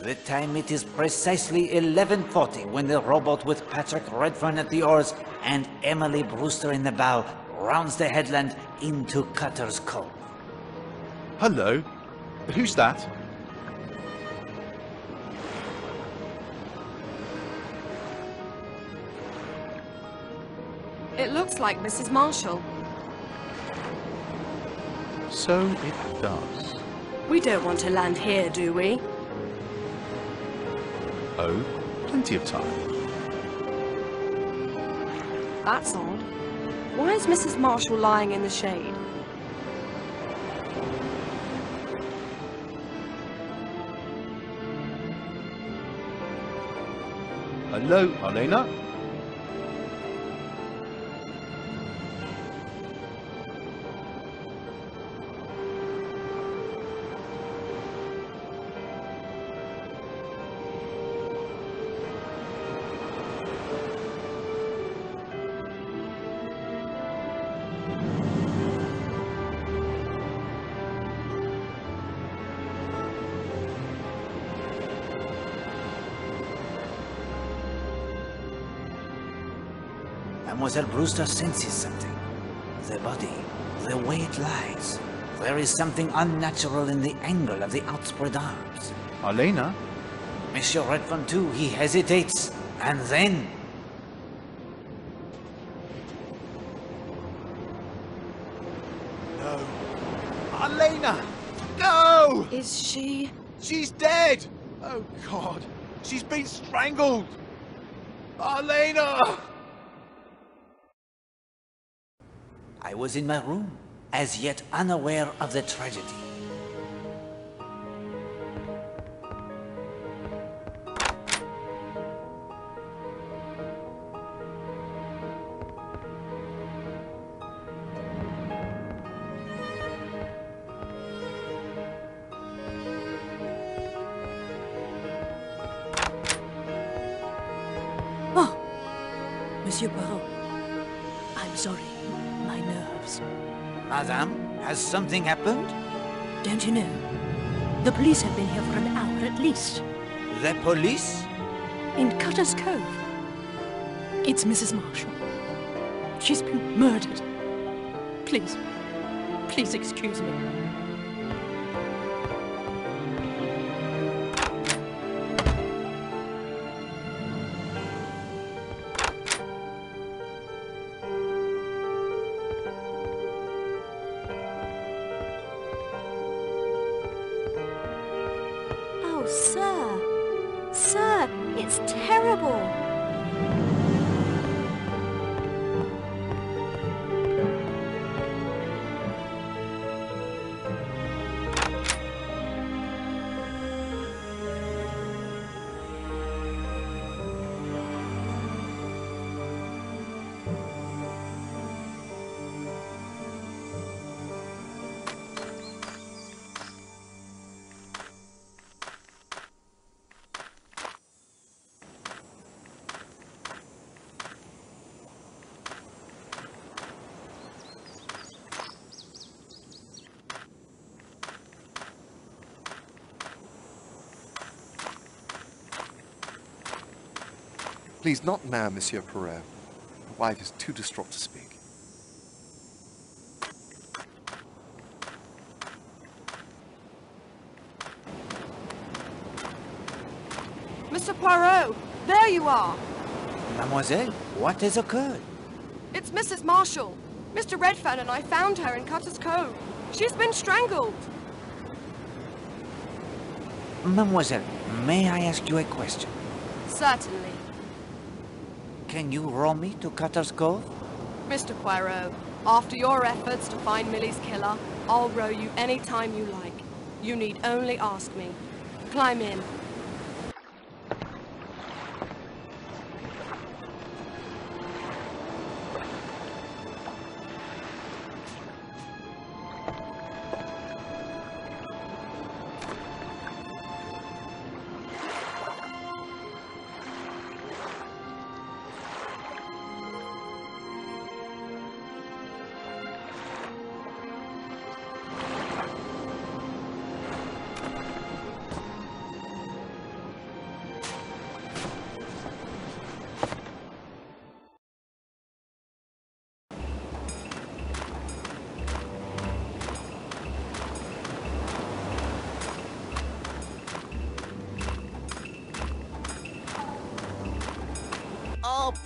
The time it is precisely 11:40 when the rowboat with Patrick Redfern at the oars and Emily Brewster in the bow rounds the headland into Cutter's Cove. Hello? Who's that? It looks like Mrs. Marshall. So it does. We don't want to land here, do we? Oh, plenty of time. That's odd. Why is Mrs. Marshall lying in the shade? Hello, Arlena? Mademoiselle Brewster senses something. The body, the way it lies. There is something unnatural in the angle of the outspread arms. Arlena? Monsieur Redfern too, he hesitates, and then... No. Arlena! No! Is she... She's dead! Oh, God. She's been strangled! Arlena! I was in my room, as yet unaware of the tragedy. Oh, Monsieur Poirot, I'm sorry. My nerves. Madame, has something happened? Don't you know? The police have been here for an hour at least. The police? In Cutter's Cove. It's Mrs. Marshall. She's been murdered. Please, please excuse me. Sir, it's terrible. Please, not now, Monsieur Poirot. My wife is too distraught to speak. Mr. Poirot, there you are. Mademoiselle, what has occurred? It's Mrs. Marshall. Mr. Redfern and I found her in Cutter's Cove. She's been strangled. Mademoiselle, may I ask you a question? Certainly. Can you row me to Cutter's Cove? Mr. Poirot, after your efforts to find Millie's killer, I'll row you any time you like. You need only ask me. Climb in.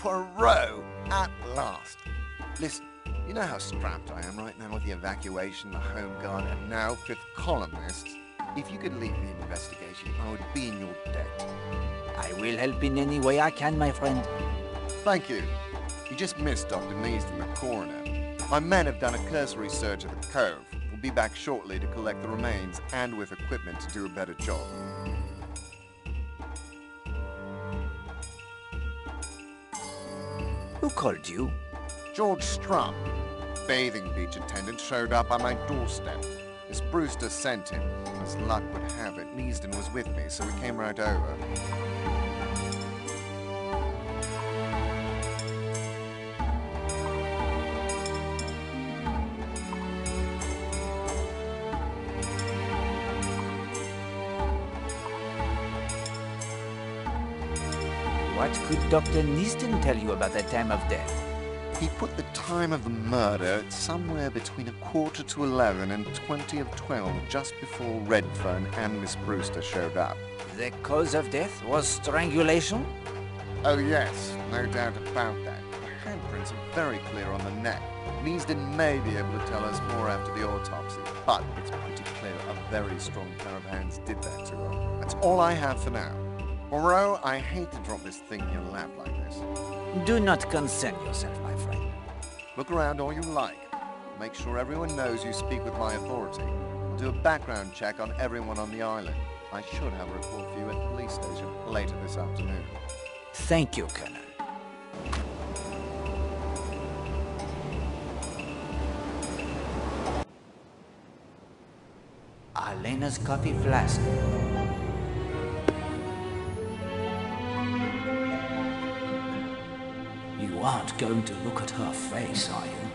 Poirot! At last! Listen, you know how strapped I am right now with the evacuation, the Home Guard, and now fifth columnists? If you could lead the investigation, I would be in your debt. I will help in any way I can, my friend. Thank you. You just missed Dr. Neaston, the coroner. My men have done a cursory search of the cove. We'll be back shortly to collect the remains and with equipment to do a better job. Who called you? George Strumm, bathing beach attendant, showed up on my doorstep. Miss Brewster sent him. As luck would have it, Neaston was with me, so we came right over. What could Dr. Neaston tell you about the time of death? He put the time of the murder at somewhere between 11:15 and 12:20, just before Redfern and Miss Brewster showed up. The cause of death was strangulation? Oh yes, no doubt about that. The handprints are very clear on the neck. Neaston may be able to tell us more after the autopsy, but it's pretty clear a very strong pair of hands did that to her. That's all I have for now. Poirot, I hate to drop this thing in your lap like this. Do not concern yourself, my friend. Look around all you like. Make sure everyone knows you speak with my authority. I'll do a background check on everyone on the island. I should have a report for you at the police station later this afternoon. Thank you, Colonel. Arlena's coffee flask. You aren't going to look at her face, are you?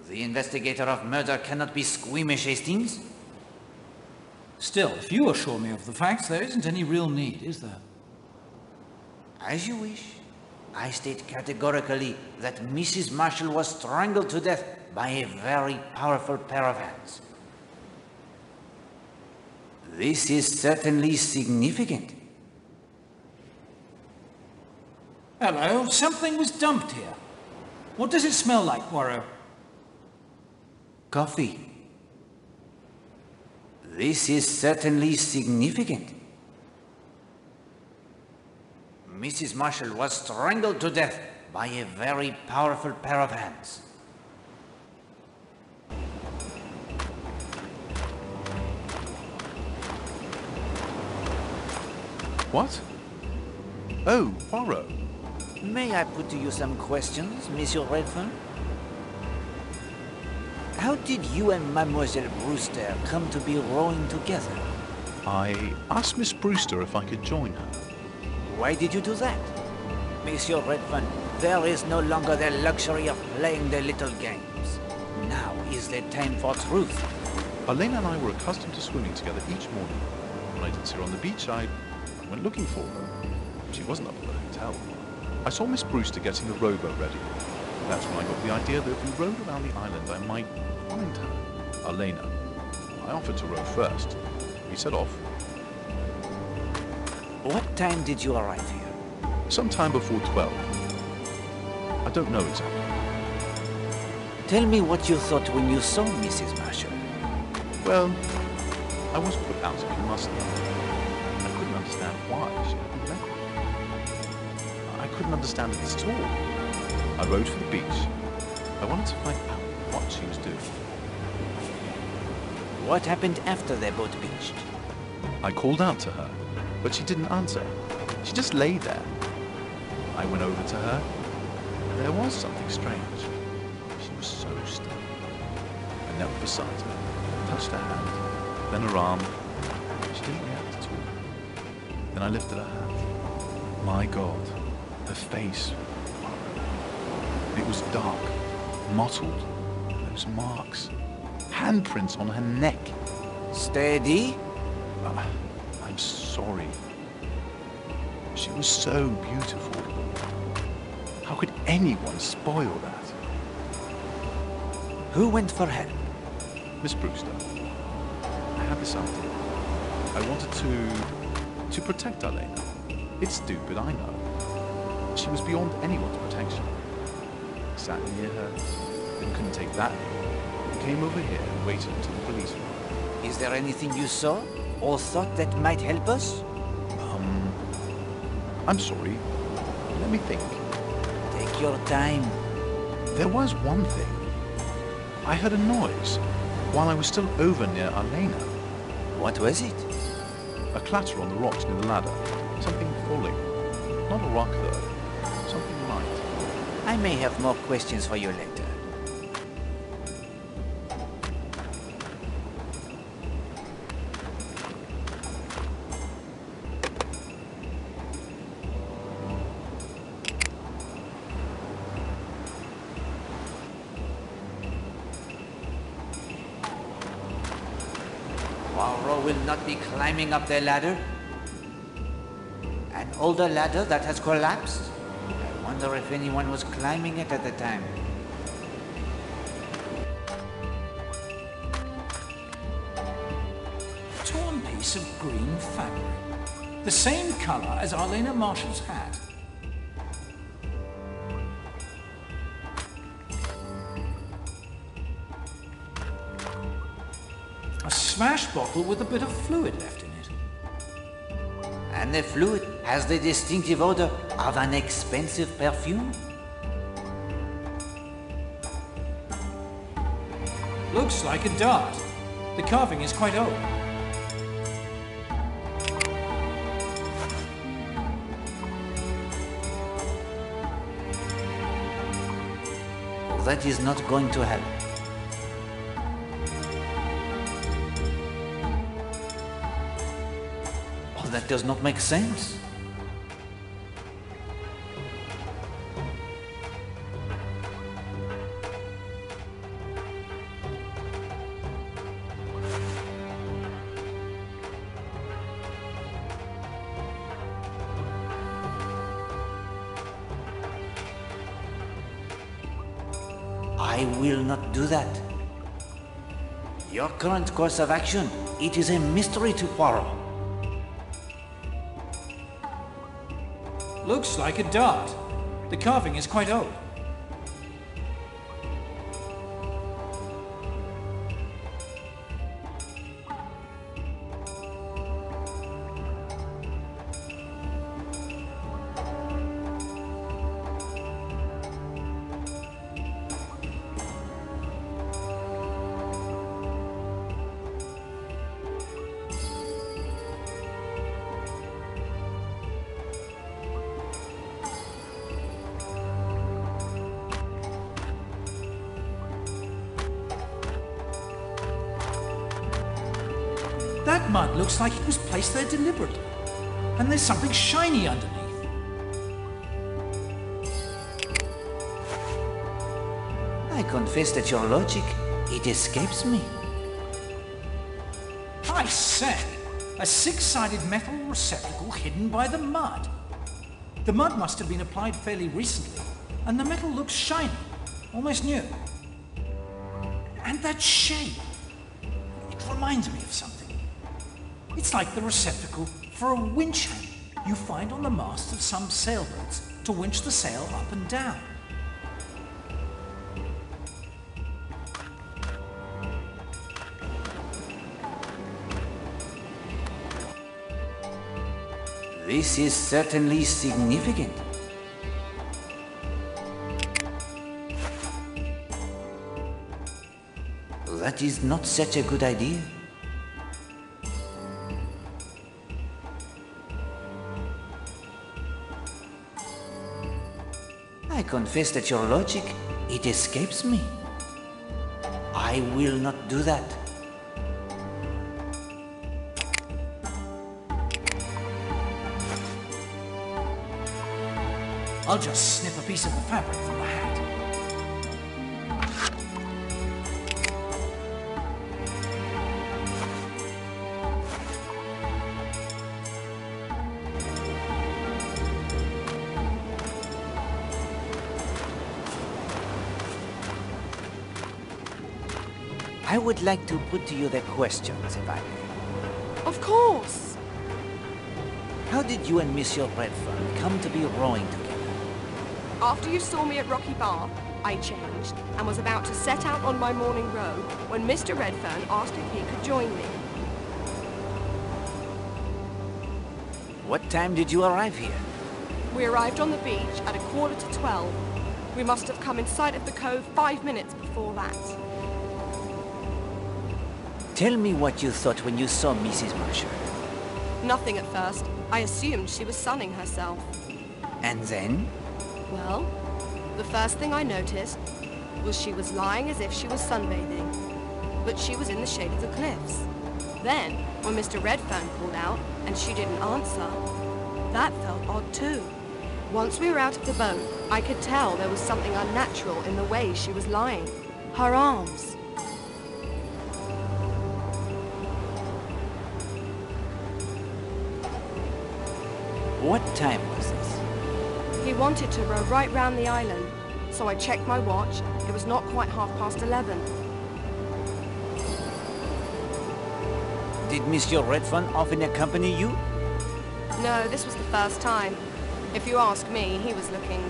The investigator of murder cannot be squeamish, Hastings. Still, if you assure me of the facts, there isn't any real need, is there? As you wish. I state categorically that Mrs. Marshall was strangled to death by a very powerful pair of hands. This is certainly significant. Hello, something was dumped here. What does it smell like, Poirot? Coffee. This is certainly significant. Mrs. Marshall was strangled to death by a very powerful pair of hands. What? Oh, Poirot. May I put to you some questions, Monsieur Redfern? How did you and Mademoiselle Brewster come to be rowing together? I asked Miss Brewster if I could join her. Why did you do that? Monsieur Redfern, there is no longer the luxury of playing the little games. Now is the time for truth. Arlena and I were accustomed to swimming together each morning. When I didn't see her on the beach, I went looking for her. She wasn't up at the hotel. I saw Miss Brewster getting the rowboat ready. That's when I got the idea that if we rowed around the island, I might find her, Arlena. I offered to row first. We set off. What time did you arrive here? Sometime before 12. I don't know exactly. Tell me what you thought when you saw Mrs. Marshall. Well, I was put out of curiosity. I couldn't understand why she hadn't met me. I couldn't understand it at all. I rowed for the beach. I wanted to find out what she was doing. What happened after their boat beached? I called out to her, but she didn't answer. She just lay there. I went over to her. There was something strange. She was so still. I knelt beside her, touched her hand, then her arm. She didn't react at all. Then I lifted her hand. My God, her face. It was dark, mottled. Those marks. Handprints on her neck. Steady. I'm sorry. She was so beautiful. How could anyone spoil that? Who went for help? Miss Brewster, I had this idea. I wanted to protect Arlena. It's stupid, I know. but she was beyond anyone's protection. I sat near her, then couldn't take that anymore. Came over here and waited until the police arrived. Is there anything you saw or thought that might help us? I'm sorry. Let me think. Take your time. There was one thing. I heard a noise while I was still over near Arlena. What was it? A clatter on the rocks near the ladder. Something falling. Not a rock, though. Something light. I may have more questions for you later. Poirot will not be climbing up the ladder. An older ladder that has collapsed? I wonder if anyone was climbing it at the time. A torn piece of green fabric. The same color as Arlena Marshall's hat. A smashed bottle with a bit of fluid left in it. And the fluid has the distinctive odor of an expensive perfume. Looks like a dart. The carving is quite old. That is not going to help. Oh, that does not make sense. I will not do that. Your current course of action, it is a mystery to Poirot. Looks like a dart. The carving is quite old. That mud looks like it was placed there deliberately. And there's something shiny underneath. I confess that your logic, it escapes me. I say, a six-sided metal receptacle hidden by the mud. The mud must have been applied fairly recently, and the metal looks shiny, almost new. And that shape, it reminds me of something. It's like the receptacle for a winch handle you find on the mast of some sailboats to winch the sail up and down. This is certainly significant. That is not such a good idea. I confess that your logic, it escapes me. I will not do that. I'll just snip a piece of the fabric from the hat. I would like to put to you the questions, if I may. Of course. How did you and Monsieur Redfern come to be rowing together? After you saw me at Rocky Bar, I changed and was about to set out on my morning row when Mr. Redfern asked if he could join me. What time did you arrive here? We arrived on the beach at 11:45. We must have come in sight of the cove 5 minutes before that. Tell me what you thought when you saw Mrs. Marshall. Nothing at first. I assumed she was sunning herself. And then? Well, the first thing I noticed was she was lying as if she was sunbathing, but she was in the shade of the cliffs. Then, when Mr. Redfern called out and she didn't answer, that felt odd too. Once we were out of the boat, I could tell there was something unnatural in the way she was lying. Her arms. What time was this? He wanted to row right round the island, so I checked my watch. It was not quite 11:30. Did Monsieur Redfern often accompany you? No, this was the first time. If you ask me, he was looking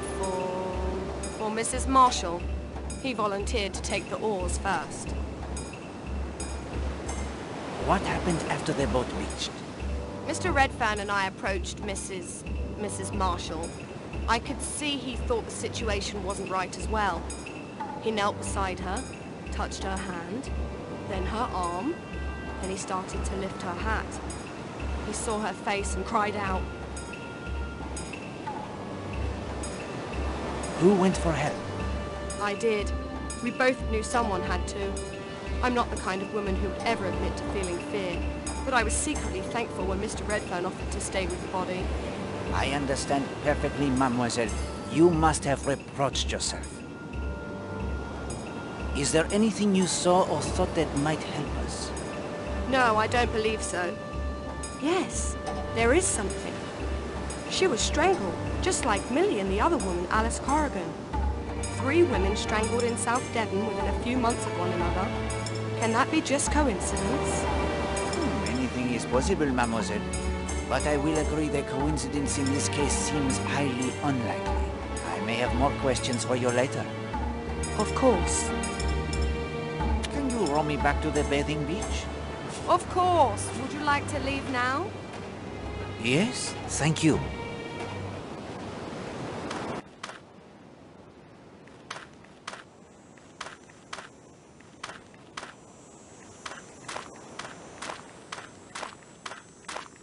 for Mrs. Marshall. He volunteered to take the oars first. What happened after the boat beached? Mr. Redfern and I approached Mrs. Marshall. I could see he thought the situation wasn't right as well. He knelt beside her, touched her hand, then her arm, then he started to lift her hat. He saw her face and cried out. Who went for help? I did. We both knew someone had to. I'm not the kind of woman who would ever admit to feeling fear, but I was secretly thankful when Mr. Redfern offered to stay with the body. I understand perfectly, mademoiselle. You must have reproached yourself. Is there anything you saw or thought that might help us? No, I don't believe so. Yes, there is something. She was strangled, just like Millie and the other woman, Alice Corrigan. 3 women strangled in South Devon within a few months of one another. Can that be just coincidence? Anything is possible, mademoiselle. But I will agree that coincidence in this case seems highly unlikely. I may have more questions for you later. Of course. Can you row me back to the bathing beach? Of course. Would you like to leave now? Yes, thank you.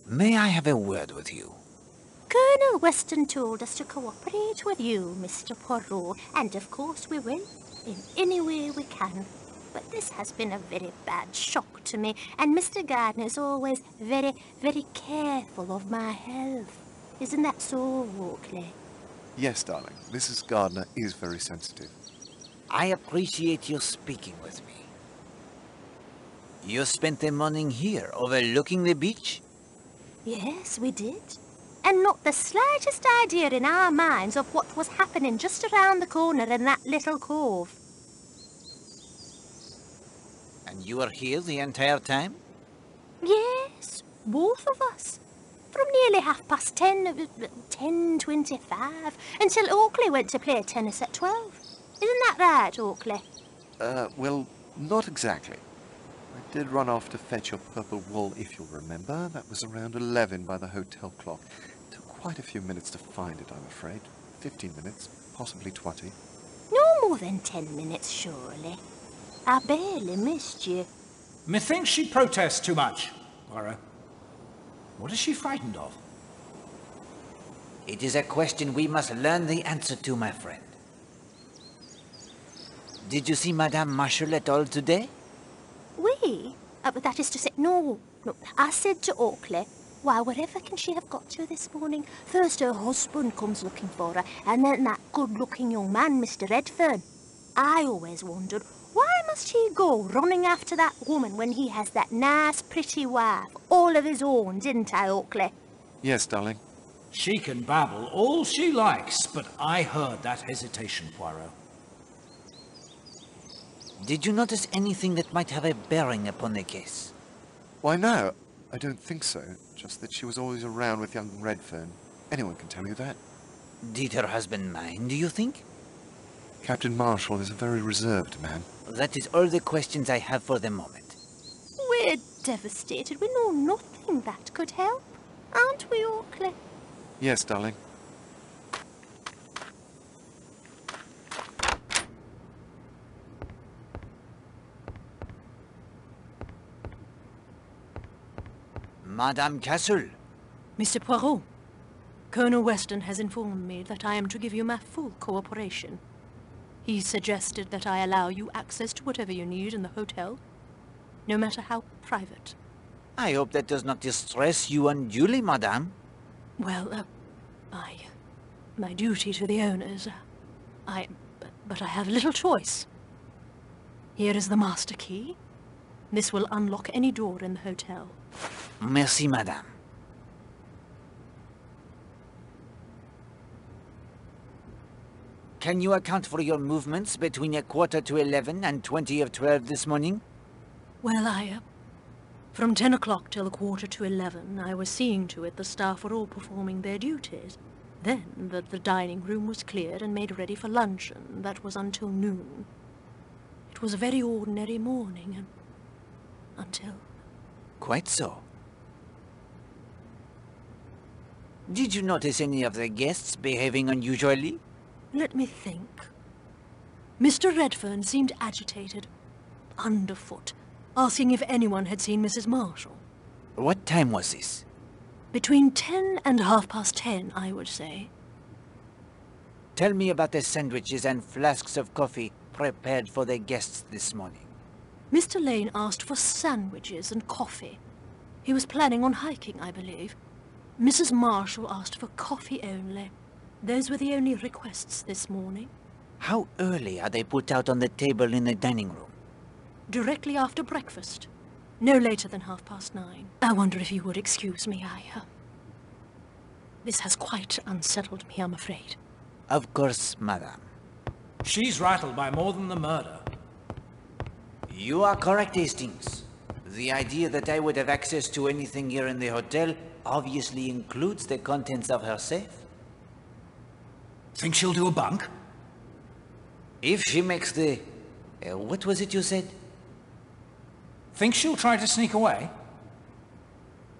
May I have a word with you? Colonel Weston told us to cooperate with you, Mr. Poirot, and of course we will, in any way we can. But this has been a very bad shock to me, and Mr. Gardner's always very, very careful of my health. Isn't that so, Oakley? Yes, darling. Mrs. Gardner is very sensitive. I appreciate you speaking with me. You spent the morning here, overlooking the beach? Yes, we did. And not the slightest idea in our minds of what was happening just around the corner in that little cove. And you were here the entire time? Yes, both of us. From nearly 10:30, 10:25, until Oakley went to play tennis at 12. Isn't that right, Oakley? Well, not exactly. I did run off to fetch your purple wool, if you'll remember. That was around 11 by the hotel clock. It took quite a few minutes to find it, I'm afraid. 15 minutes, possibly 20. No more than 10 minutes, surely. I barely missed you. Methinks she protests too much, Poirot. What is she frightened of? It is a question we must learn the answer to, my friend. Did you see Madame Marshall at all today? We? But that is to say, no. I said to Oakley, why, wherever can she have got to this morning? First her husband comes looking for her, and then that good-looking young man, Mr. Redfern. I always wondered, why must he go running after that woman when he has that nice, pretty wife, all of his own, didn't I, Oakley? Yes, darling. She can babble all she likes, but I heard that hesitation, Poirot. Did you notice anything that might have a bearing upon the case? Why, no, I don't think so. Just that she was always around with young Redfern. Anyone can tell you that. Did her husband mind, do you think? Captain Marshall is a very reserved man. That is all the questions I have for the moment. We're devastated. We know nothing that could help. Aren't we, Oakley? Yes, darling. Madame Castle. Mr. Poirot, Colonel Weston has informed me that I am to give you my full cooperation. He suggested that I allow you access to whatever you need in the hotel, no matter how private. I hope that does not distress you unduly, madame. Well, my duty to the owners, but I have little choice. Here is the master key. This will unlock any door in the hotel. Merci, madame. Can you account for your movements between 11:15 and 12 this morning? Well, from 10 o'clock till 11:15, I was seeing to it the staff were all performing their duties. Then the dining room was cleared and made ready for luncheon. That was until noon. It was a very ordinary morning, and until... Quite so. Did you notice any of the guests behaving unusually? Let me think. Mr. Redfern seemed agitated, underfoot, asking if anyone had seen Mrs. Marshall. What time was this? Between 10 and 10:30, I would say. Tell me about the sandwiches and flasks of coffee prepared for the guests this morning. Mr. Lane asked for sandwiches and coffee. He was planning on hiking, I believe. Mrs. Marshall asked for coffee only. Those were the only requests this morning. How early are they put out on the table in the dining room? Directly after breakfast. No later than 9:30. I wonder if you would excuse me. This has quite unsettled me, I'm afraid. Of course, madame. She's rattled by more than the murder. You are correct, Hastings. The idea that I would have access to anything here in the hotel obviously includes the contents of her safe. Think she'll do a bunk? If she makes the... what was it you said? Think she'll try to sneak away?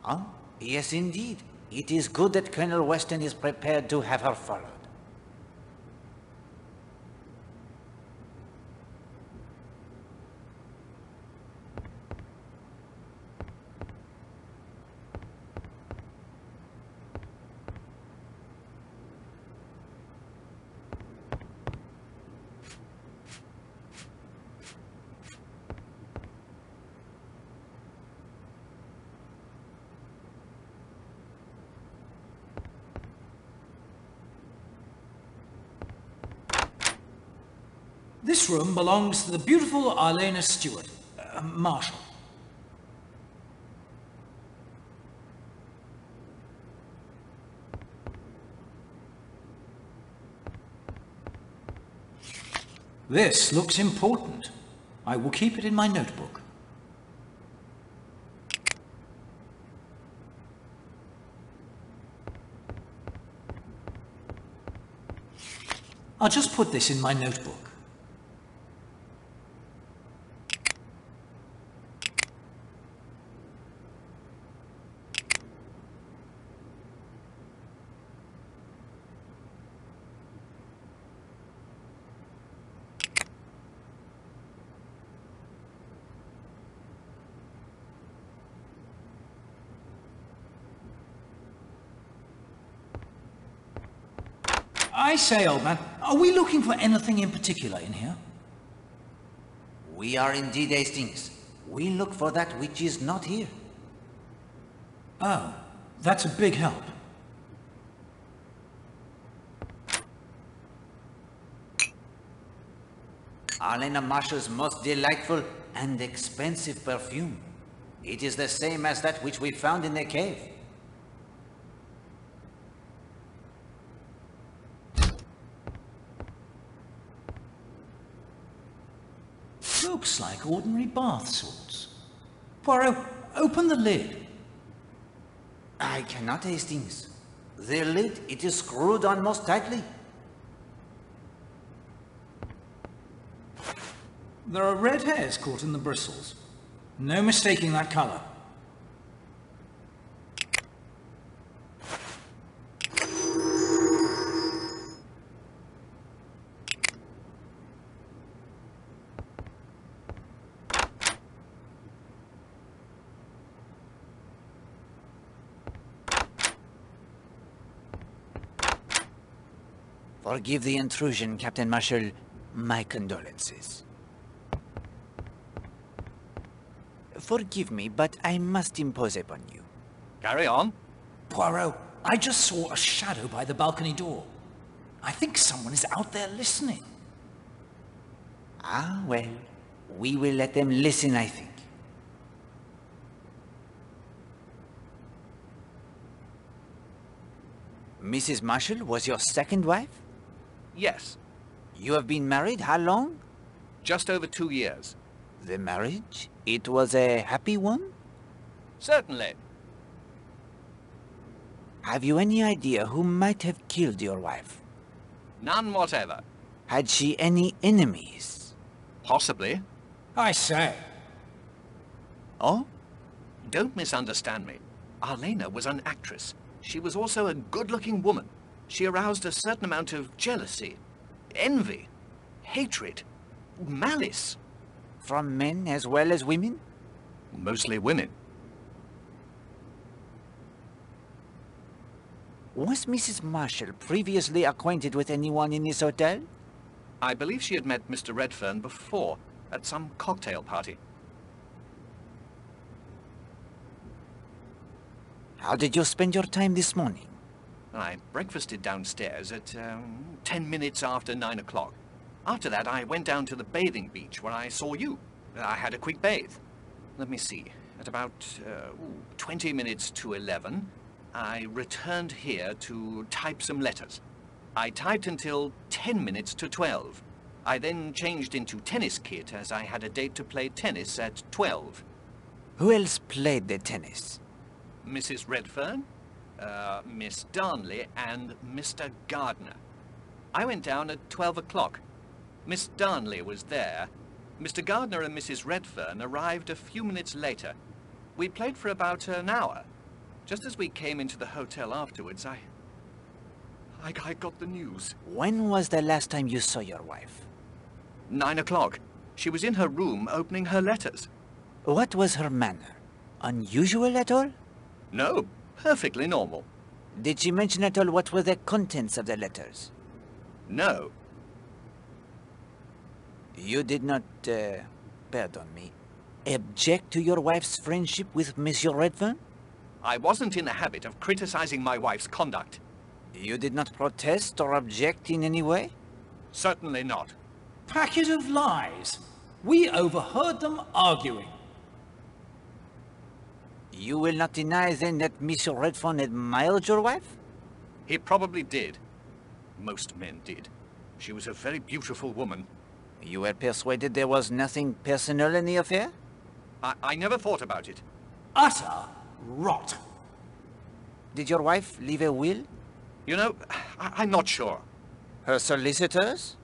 Oh, yes indeed. It is good that Colonel Weston is prepared to have her followed. This room belongs to the beautiful Arlena Stuart, Marshall. This looks important. I will keep it in my notebook. I'll just put this in my notebook. I say, old man, are we looking for anything in particular in here? We are indeed, Hastings. We look for that which is not here. Oh, that's a big help. Arlena Marshall's most delightful and expensive perfume. It is the same as that which we found in the cave. Looks like ordinary bath salts. Poirot, open the lid. I cannot, Hastings. The lid, it is screwed on most tightly. There are red hairs caught in the bristles. No mistaking that colour. Forgive the intrusion, Captain Marshall. My condolences. Forgive me, but I must impose upon you. Carry on. Poirot, I just saw a shadow by the balcony door. I think someone is out there listening. Ah, well, we will let them listen, I think. Mrs. Marshall was your second wife? Yes, You have been married how long? just over 2 years. The marriage? It was a happy one? Certainly. Have you any idea who might have killed your wife? None whatever. Had she any enemies? Possibly. I say. Oh? Don't misunderstand me. Arlena was an actress. She was also a good-looking woman. She aroused a certain amount of jealousy, envy, hatred, malice. From men as well as women? Mostly women. Was Mrs. Marshall previously acquainted with anyone in this hotel? I believe she had met Mr. Redfern before, at some cocktail party. How did you spend your time this morning? I breakfasted downstairs at 10 minutes after 9 o'clock. After that, I went down to the bathing beach where I saw you. I had a quick bathe. Let me see. At about 20 minutes to 11, I returned here to type some letters. I typed until 10 minutes to 12. I then changed into tennis kit as I had a date to play tennis at 12. Who else played the tennis? Mrs. Redfern, Miss Darnley, and Mr. Gardner. I went down at 12 o'clock. Miss Darnley was there. Mr. Gardner and Mrs. Redfern arrived a few minutes later. We played for about an hour. Just as we came into the hotel afterwards, I got the news. When was the last time you saw your wife? 9 o'clock. She was in her room opening her letters. What was her manner? Unusual at all? No, perfectly normal. Did she mention at all what were the contents of the letters? No. You did not, pardon me, object to your wife's friendship with Monsieur Redfern? I wasn't in the habit of criticizing my wife's conduct. You did not protest or object in any way? Certainly not. Packet of lies. We overheard them arguing. You will not deny then that Monsieur Redfern admired your wife? He probably did. Most men did. She was a very beautiful woman. You were persuaded there was nothing personal in the affair? I never thought about it. Utter rot. Did your wife leave a will? You know, I'm not sure. Her solicitors?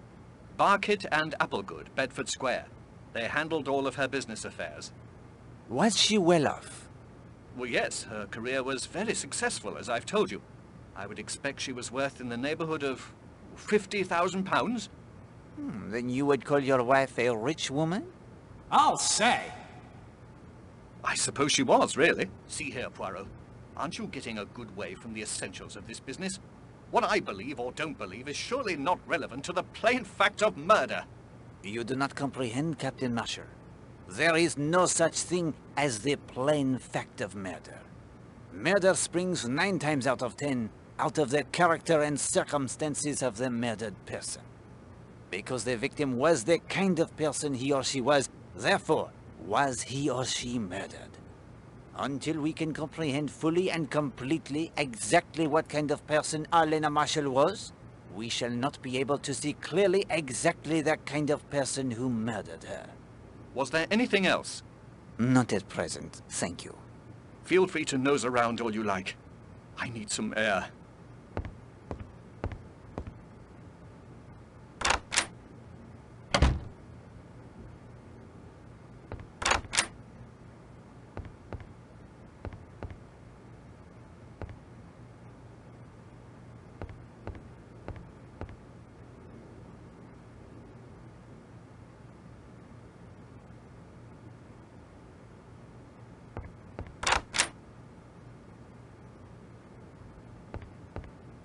Barkett and Applegood, Bedford Square. They handled all of her business affairs. Was she well off? Well, yes, her career was very successful, as I've told you. I would expect she was worth in the neighborhood of £50,000. Then you would call your wife a rich woman? I'll say. I suppose she was, really. See here, Poirot. Aren't you getting a good way from the essentials of this business? What I believe or don't believe is surely not relevant to the plain fact of murder. You do not comprehend, Captain Marshall. There is no such thing as the plain fact of murder. Murder springs 9 times out of 10 out of the character and circumstances of the murdered person. Because the victim was the kind of person he or she was, therefore was he or she murdered. Until we can comprehend fully and completely exactly what kind of person Arlena Marshall was, we shall not be able to see clearly exactly the kind of person who murdered her. Was there anything else? Not at present, thank you. Feel free to nose around all you like. I need some air.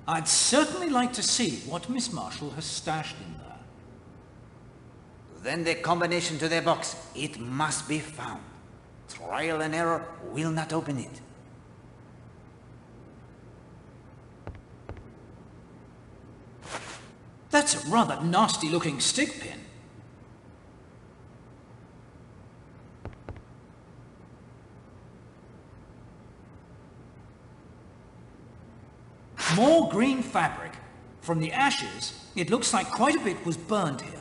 I'd certainly like to see what Miss Marshall has stashed in there. Then the combination to the box, it must be found. Trial and error will not open it. That's a rather nasty-looking stick pin. More green fabric. From the ashes, it looks like quite a bit was burned here.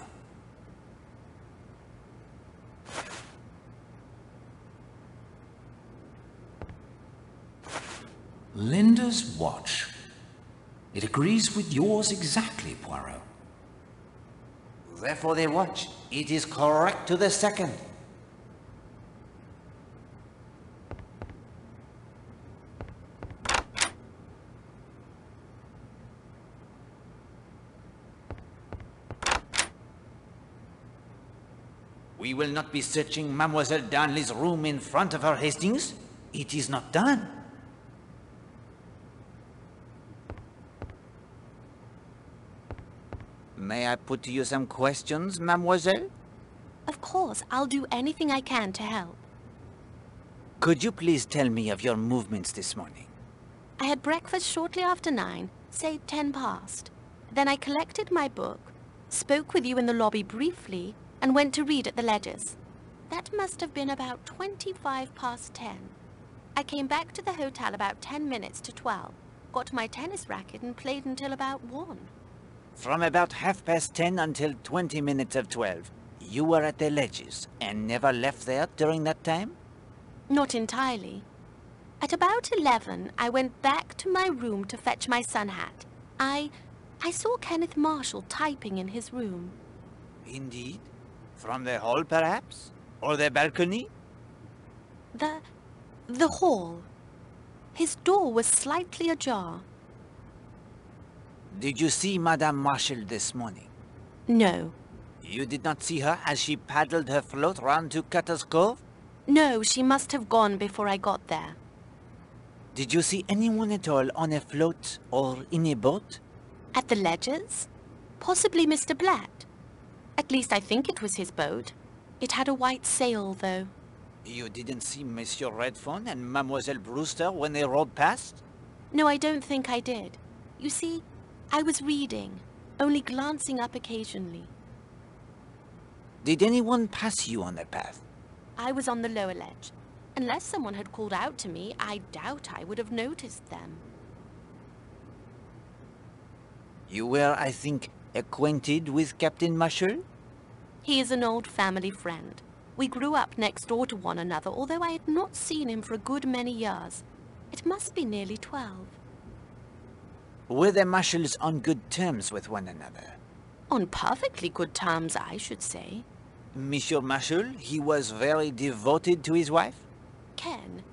Linda's watch. It agrees with yours exactly, Poirot. Therefore the watch, it is correct to the second. We will not be searching Mademoiselle Darnley's room in front of her, Hastings. It is not done. May I put to you some questions, mademoiselle? Of course, I'll do anything I can to help. Could you please tell me of your movements this morning? I had breakfast shortly after 9, say 10 past. Then I collected my book, spoke with you in the lobby briefly, and went to read at the Ledgers. That must have been about 25 past 10. I came back to the hotel about 10 minutes to 12, got my tennis racket and played until about 1. From about 10:30 until 20 minutes of 12, you were at the Ledges and never left there during that time? Not entirely. At about 11, I went back to my room to fetch my sun hat. I saw Kenneth Marshall typing in his room. Indeed? From the hall, perhaps? Or the balcony? The hall. His door was slightly ajar. Did you see Madame Marshall this morning? No. You did not see her as she paddled her float round to Cutter's Cove? No, she must have gone before I got there. Did you see anyone at all on a float or in a boat? At the Ledgers? Possibly Mr. Blatt. At least I think it was his boat. It had a white sail, though. You didn't see Monsieur Redfern and Mademoiselle Brewster when they rode past? No, I don't think I did. You see, I was reading, only glancing up occasionally. Did anyone pass you on the path? I was on the lower ledge. Unless someone had called out to me, I doubt I would have noticed them. You were, I think, acquainted with Captain Marshall? He is an old family friend. We grew up next door to one another, although I had not seen him for a good many years. It must be nearly 12. Were the Marshalls on good terms with one another? On perfectly good terms, I should say. Monsieur Marshall, he was very devoted to his wife? Ken,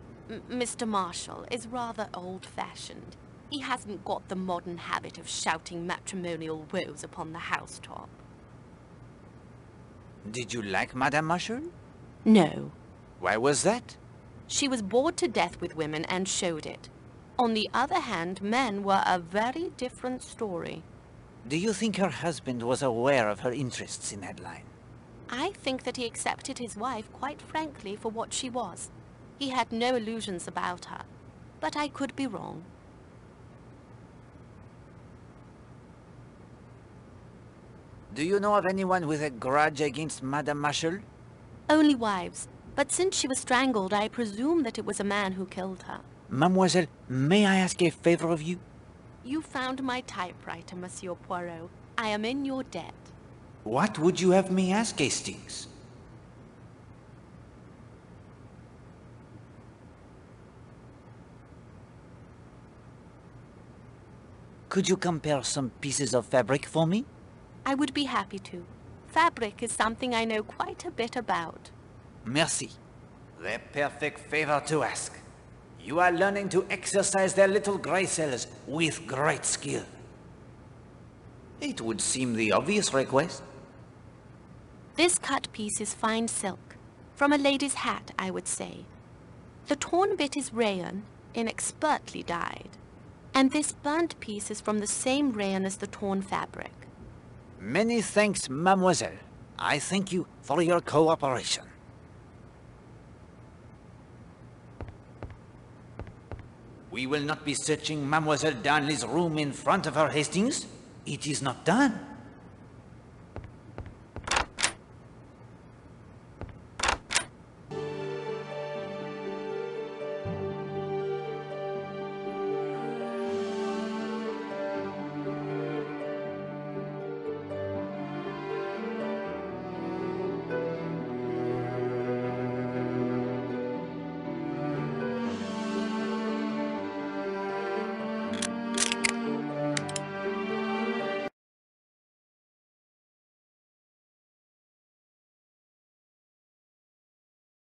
Mr. Marshall, is rather old-fashioned. He hasn't got the modern habit of shouting matrimonial woes upon the housetop. Did you like Madame Marshall? No. Why was that? She was bored to death with women and showed it. On the other hand, men were a very different story. Do you think her husband was aware of her interests in that line? I think that he accepted his wife quite frankly for what she was. He had no illusions about her, but I could be wrong. Do you know of anyone with a grudge against Madame Marshall? Only wives, but since she was strangled, I presume that it was a man who killed her. Mademoiselle, may I ask a favor of you? You found my typewriter, Monsieur Poirot. I am in your debt. What would you have me ask, Hastings? Could you compare some pieces of fabric for me? I would be happy to. Fabric is something I know quite a bit about. Merci. The perfect favor to ask. You are learning to exercise their little grey cells with great skill. It would seem the obvious request. This cut piece is fine silk. From a lady's hat, I would say. The torn bit is rayon, inexpertly dyed. And this burnt piece is from the same rayon as the torn fabric. Many thanks, mademoiselle. I thank you for your cooperation. We will not be searching Mademoiselle Darnley's room in front of her, Hastings. It is not done.